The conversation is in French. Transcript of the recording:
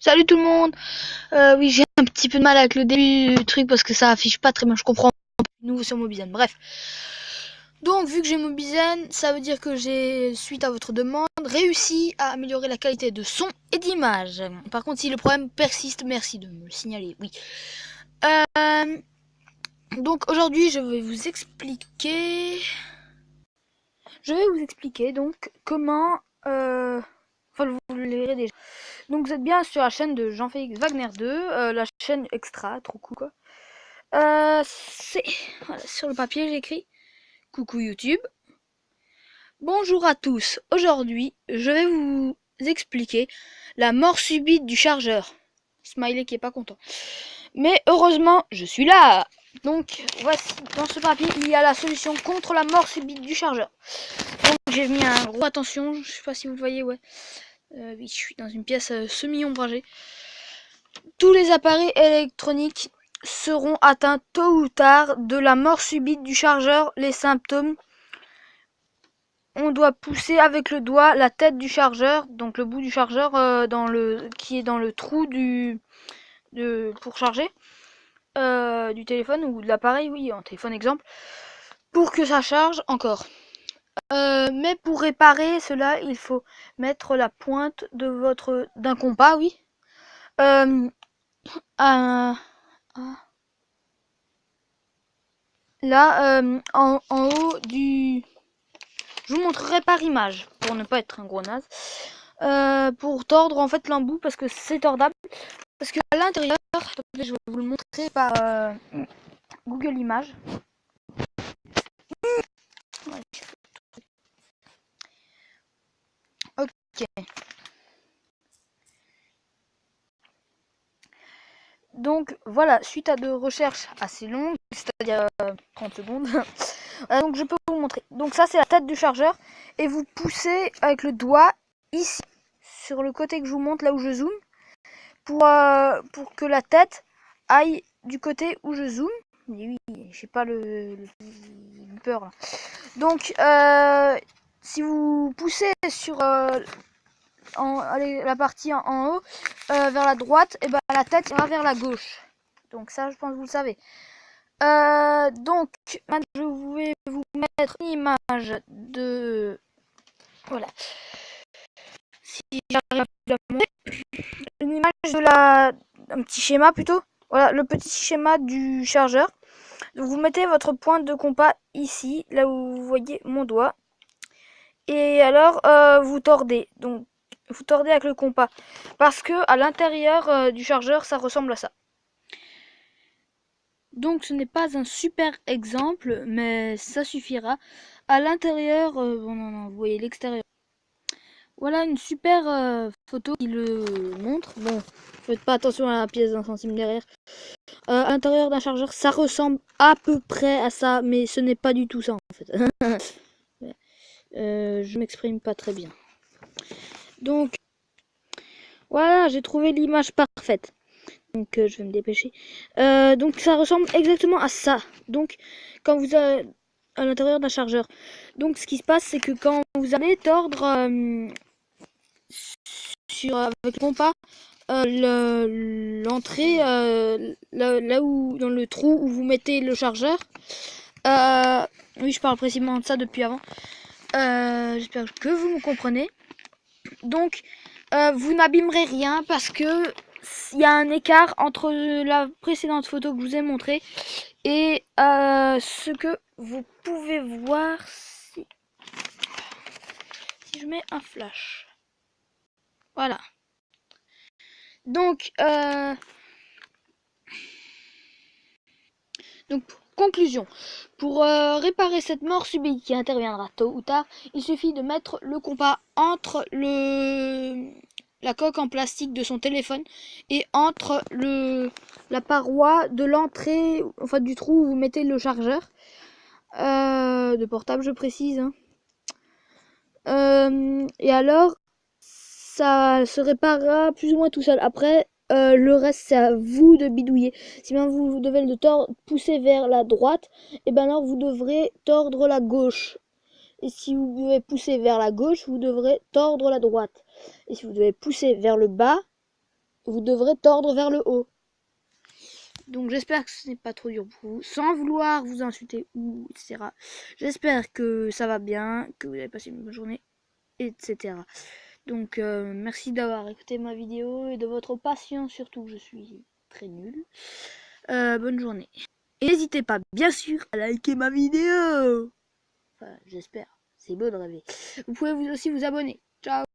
Salut tout le monde. Oui, j'ai un petit peu de mal avec le début du truc parce que ça affiche pas très bien. Je comprends. Nouveau sur Mobizen. Bref. Donc, vu que j'ai Mobizen, ça veut dire que j'ai, suite à votre demande, réussi à améliorer la qualité de son et d'image. Par contre, si le problème persiste, merci de me le signaler. Oui. Donc aujourd'hui, je vais vous expliquer. Donc comment. Enfin, vous le verrez déjà. Donc vous êtes bien sur la chaîne de Jean-Félix Wagner 2, la chaîne extra, trop cool quoi. C'est voilà, sur le papier j'ai écrit coucou YouTube. Bonjour à tous. Aujourd'hui, je vais vous expliquer la mort subite du chargeur. Smiley qui est pas content. Mais heureusement, je suis là. Donc voici, dans ce papier, il y a la solution contre la mort subite du chargeur. Donc j'ai mis un gros attention, je sais pas si vous le voyez, ouais. Oui, je suis dans une pièce semi-ombragée. Tous les appareils électroniques seront atteints tôt ou tard de la mort subite du chargeur. Les symptômes: on doit pousser avec le doigt la tête du chargeur, donc le bout du chargeur qui est dans le trou pour charger du téléphone ou de l'appareil, oui, un téléphone exemple, pour que ça charge encore. Mais pour réparer cela, il faut mettre la pointe d'un compas, oui, là, en haut du... Je vous montrerai par image, pour ne pas être un gros naze. Pour tordre en fait l'embout, parce que c'est tordable. Parce que à l'intérieur, je vais vous le montrer par Google Images. Ok. Donc voilà, suite à 2 recherches assez longues, c'est-à-dire 30 secondes, donc je peux vous montrer. Donc ça c'est la tête du chargeur, et vous poussez avec le doigt ici, sur le côté que je vous montre, là où je zoome, pour que la tête aille du côté où je zoome. Mais oui, j'ai pas le peur là. Donc si vous poussez sur la partie en haut vers la droite, et ben la tête ira vers la gauche. Donc ça, je pense que vous le savez. Donc maintenant je vais vous mettre une image de... Voilà. Si j'arrive à la montrer. Une image de un petit schéma plutôt. Voilà, le petit schéma du chargeur. Donc vous mettez votre pointe de compas ici, là où vous voyez mon doigt. Et alors vous tordez. Donc vous tordez avec le compas. Parce que à l'intérieur du chargeur, ça ressemble à ça. Donc ce n'est pas un super exemple, mais ça suffira. À l'intérieur, bon non, vous voyez l'extérieur. Voilà une super photo qui le montre. Bon, faites pas attention à la pièce d'un centime derrière. À l'intérieur d'un chargeur, ça ressemble à peu près à ça, mais ce n'est pas du tout ça en fait. Je m'exprime pas très bien. Donc voilà, j'ai trouvé l'image parfaite. Donc je vais me dépêcher. Donc ça ressemble exactement à ça. Donc quand vous êtes à l'intérieur d'un chargeur. Donc ce qui se passe, c'est que quand vous allez tordre avec le compas l'entrée là où dans le trou où vous mettez le chargeur. Oui, je parle précisément de ça depuis avant. J'espère que vous me comprenez. Donc vous n'abîmerez rien parce que il y a un écart entre la précédente photo que je vous ai montrée et ce que vous pouvez voir si je mets un flash. Voilà. Donc conclusion. Pour réparer cette mort subite qui interviendra tôt ou tard, il suffit de mettre le compas entre la coque en plastique de son téléphone et entre la paroi de l'entrée, enfin du trou où vous mettez le chargeur de portable, je précise. Et alors, ça se réparera plus ou moins tout seul. Après, le reste, c'est à vous de bidouiller. Si bien vous devez le pousser vers la droite, et ben alors vous devrez tordre la gauche. Et si vous devez pousser vers la gauche, vous devrez tordre la droite. Et si vous devez pousser vers le bas, vous devrez tordre vers le haut. Donc j'espère que ce n'est pas trop dur pour vous, sans vouloir vous insulter ou etc. J'espère que ça va bien, que vous avez passé une bonne journée, etc. Donc merci d'avoir écouté ma vidéo et de votre patience surtout, je suis très nulle. Bonne journée. Et n'hésitez pas bien sûr à liker ma vidéo. Enfin j'espère, c'est beau de rêver. Vous pouvez aussi vous abonner. Ciao.